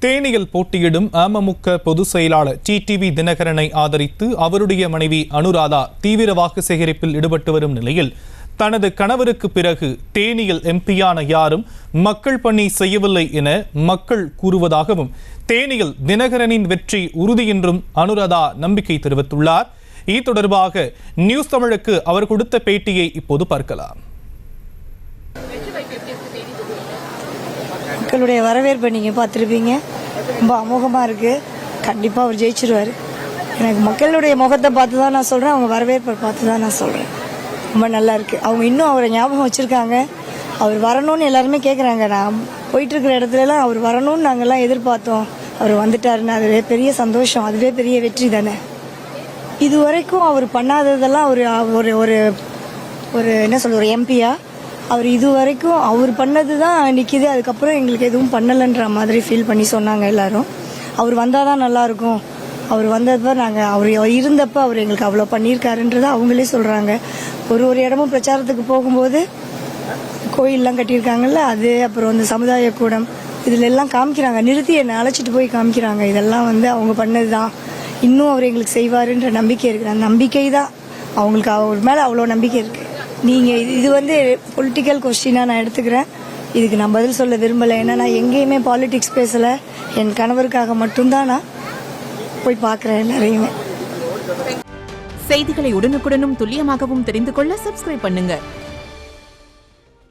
தேனியில் போட்டியிடும் அமமுக பொதுச் செயலாளர் டிடிவி தினகரனை ஆதரித்து அவருடைய மனைவி அனுராதா தீவிர வாக்கு சேகரிப்பில் ஈடுபட்டு வரும் நிலையில் தனது கணவருக்கு பிறகு தேனியில் எம்பியான யாரும் மக்கள் பணி செய்யவில்லை என மக்கள் கூறுவதாகவும் தேனியில் தினகரனின் வெற்றி உறுதி என்றும் அனுராதா நம்பிக்கை தெரிவித்துள்ளார். இது தொடர்பாக நியூஸ் தமிழுக்கு அவர் கொடுத்த பேட்டியை இப்போது பார்க்கலாம். மக்களுடைய வரவேற்பை நீங்கள் பார்த்துருப்பீங்க, ரொம்ப அமோகமாக இருக்குது. கண்டிப்பாக அவர் ஜெயிச்சிருவார். எனக்கு மக்களுடைய முகத்தை பார்த்து தான் நான் சொல்கிறேன், அவங்க வரவேற்பை பார்த்து தான் நான் சொல்கிறேன். ரொம்ப நல்லா இருக்குது. அவங்க இன்னும் அவரை ஞாபகம் வச்சுருக்காங்க. அவர் வரணும்னு எல்லாருமே கேட்குறாங்க. நான் போயிட்டுருக்கிற இடத்துலலாம் அவர் வரணும்னு நாங்கள்லாம் எதிர்பார்த்தோம். அவர் வந்துட்டாருன்னு அதுவே பெரிய சந்தோஷம், அதுவே பெரிய வெற்றி தானே. இது வரைக்கும் அவர் பண்ணாததெல்லாம் ஒரு ஒரு ஒரு என்ன சொல்ற ஒரு எம்பியா அவர் இது வரைக்கும் அவர் பண்ணது தான் நிற்கிது. அதுக்கப்புறம் எங்களுக்கு எதுவும் பண்ணலைன்ற மாதிரி ஃபீல் பண்ணி சொன்னாங்க எல்லாரும். அவர் வந்தால் தான் நல்லாயிருக்கும், அவர் வந்தப்போ நாங்கள் அவர் இருந்தப்போ அவர் எங்களுக்கு அவ்வளோ பண்ணியிருக்காருன்றதை அவங்களே சொல்கிறாங்க. ஒரு இடமும் பிரச்சாரத்துக்கு போகும்போது கோயிலெலாம் கட்டியிருக்காங்கல்ல, அது அப்புறம் வந்து சமுதாய கூடம் இதில் எல்லாம் காமிக்கிறாங்க, நிறுத்தி என்னை அழைச்சிட்டு போய் காமிக்கிறாங்க. இதெல்லாம் வந்து அவங்க பண்ணது தான். இன்னும் அவர் எங்களுக்கு செய்வாருன்ற நம்பிக்கை இருக்குது. அந்த நம்பிக்கை தான் அவங்களுக்கு அவர் மேலே அவ்வளோ நம்பிக்கை இருக்குது. நீங்கள் இது வந்து பொலிட்டிக்கல் கொஸ்டினாக நான் எடுத்துக்கிறேன். இதுக்கு நான் பதில் சொல்ல விரும்பலை. ஏன்னா நான் எங்கேயுமே பாலிடிக்ஸ் பேசலை. என் கணவருக்காக மட்டும்தான் நான் போய் பார்க்குறேன் எல்லாரையுமே. செய்திகளை உடனுக்குடனும் துல்லியமாகவும் தெரிந்து கொள்ள சப்ஸ்கிரைப் பண்ணுங்க.